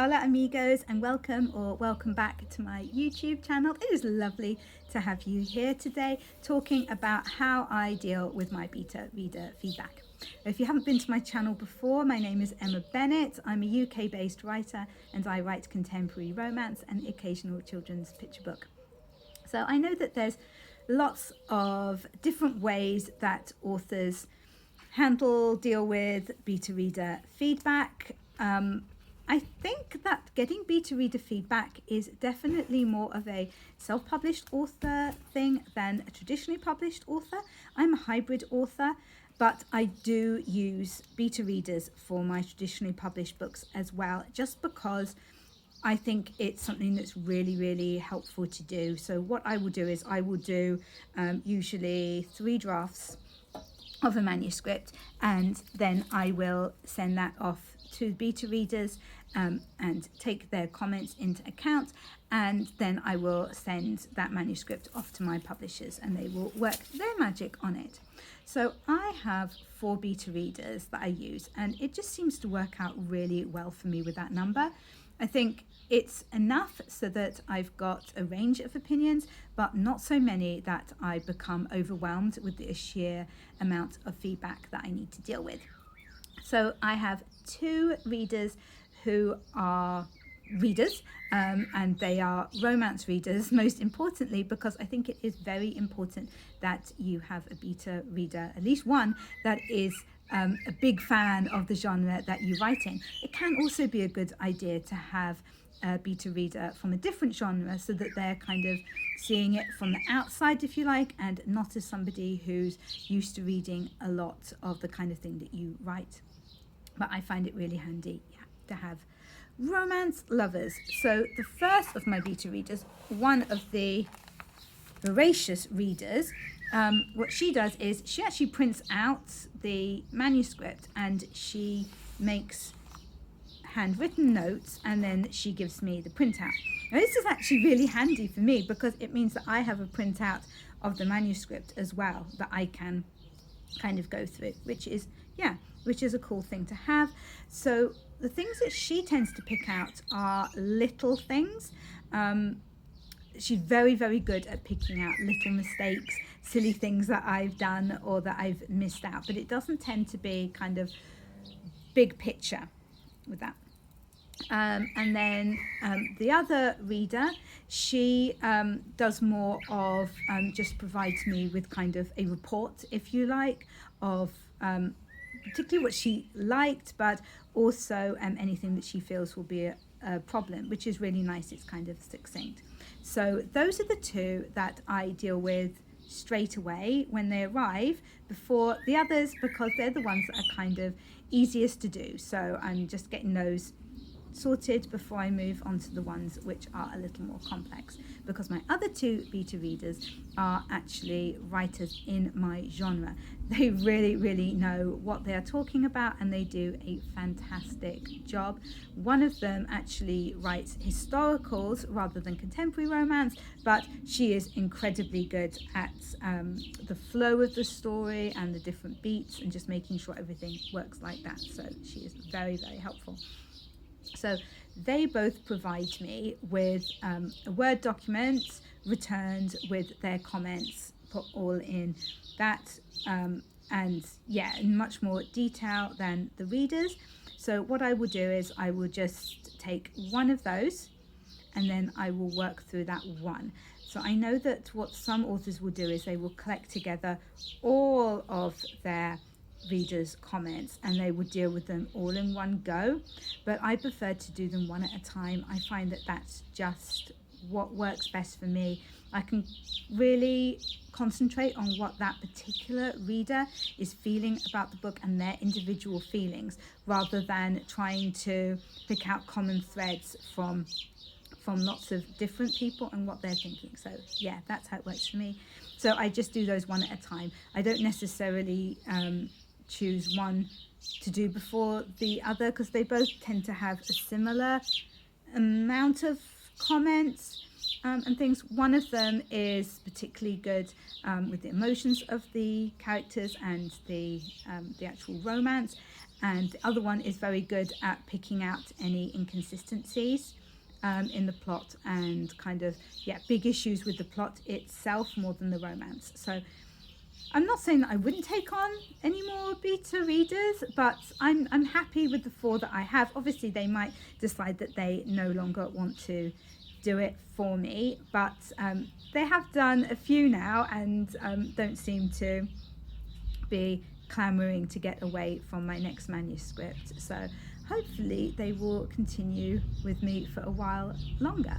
Hola amigos, and welcome back to my YouTube channel. It is lovely to have you here today talking about how I deal with my beta reader feedback. If you haven't been to my channel before, my name is Emma Bennet. I'm a UK based writer and I write contemporary romance and occasional children's picture book. So I know that there's lots of different ways that authors deal with beta reader feedback. I think that getting beta reader feedback is definitely more of a self-published author thing than a traditionally published author. I'm a hybrid author, but I do use beta readers for my traditionally published books as well, just because I think it's something that's really helpful to do. So what I will do is I will do usually 3 drafts of a manuscript, and then I will send that off to beta readers and take their comments into account, and then I will send that manuscript off to my publishers and they will work their magic on it. So I have 4 beta readers that I use, and it just seems to work out really well for me with that number. I think it's enough so that I've got a range of opinions, but not so many that I become overwhelmed with the sheer amount of feedback that I need to deal with. So I have 2 readers who are readers, and they are romance readers, most importantly, because I think it is very important that you have a beta reader, at least one that is a big fan of the genre that you write in. It can also be a good idea to have a beta reader from a different genre so that they're kind of seeing it from the outside, if you like, and not as somebody who's used to reading a lot of the kind of thing that you write. But I find it really handy to have romance lovers. So the first of my beta readers, one of the voracious readers, what she does is she actually prints out the manuscript and she makes handwritten notes, and then she gives me the printout. Now this is actually really handy for me because it means that I have a printout of the manuscript as well that I can kind of go through, which is a cool thing to have. So the things that she tends to pick out are little things. She's very good at picking out little mistakes, silly things that I've done or that I've missed out, but it doesn't tend to be kind of big picture with that. And then the other reader, she does more of just provides me with kind of a report, if you like, of particularly what she liked, but also anything that she feels will be a problem, which is really nice. It's kind of succinct. So those are the 2 that I deal with straight away when they arrive, before the others, because they're the ones that are kind of easiest to do. So I'm just getting those sorted before I move on to the ones which are a little more complex, because my other 2 beta readers are actually writers in my genre. They really know what they are talking about and they do a fantastic job. One of them actually writes historicals rather than contemporary romance, but she is incredibly good at the flow of the story and the different beats and just making sure everything works like that. So she is very helpful. So they both provide me with a Word document returned with their comments put all in that, and in much more detail than the readers. So what I will do is I will just take one of those and then I will work through that one. So I know that what some authors will do is they will collect together all of their readers' comments and they would deal with them all in one go, but I prefer to do them one at a time. I find that that's just what works best for me. I can really concentrate on what that particular reader is feeling about the book and their individual feelings, rather than trying to pick out common threads from lots of different people and what they're thinking. So that's how it works for me. So I just do those one at a time. I don't necessarily choose one to do before the other, because they both tend to have a similar amount of comments and things. One of them is particularly good with the emotions of the characters and the actual romance, and the other one is very good at picking out any inconsistencies in the plot and kind of big issues with the plot itself more than the romance. So I'm not saying that I wouldn't take on any more beta readers, but I'm happy with the 4 that I have. Obviously they might decide that they no longer want to do it for me, but they have done a few now and don't seem to be clamoring to get away from my next manuscript. So hopefully they will continue with me for a while longer.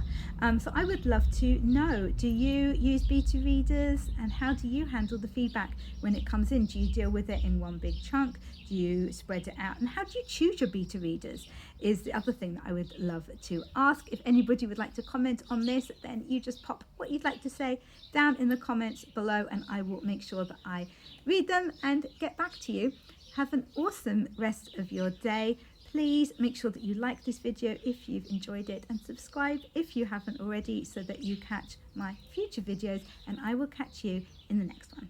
So I would love to know, do you use beta readers, and how do you handle the feedback when it comes in? Do you deal with it in one big chunk? Do you spread it out? And how do you choose your beta readers is the other thing that I would love to ask. If anybody would like to comment on this, then you just pop what you'd like to say down in the comments below, and I will make sure that I read them and get back to you. Have an awesome rest of your day. Please make sure that you like this video if you've enjoyed it, and subscribe if you haven't already so that you catch my future videos, and I will catch you in the next one.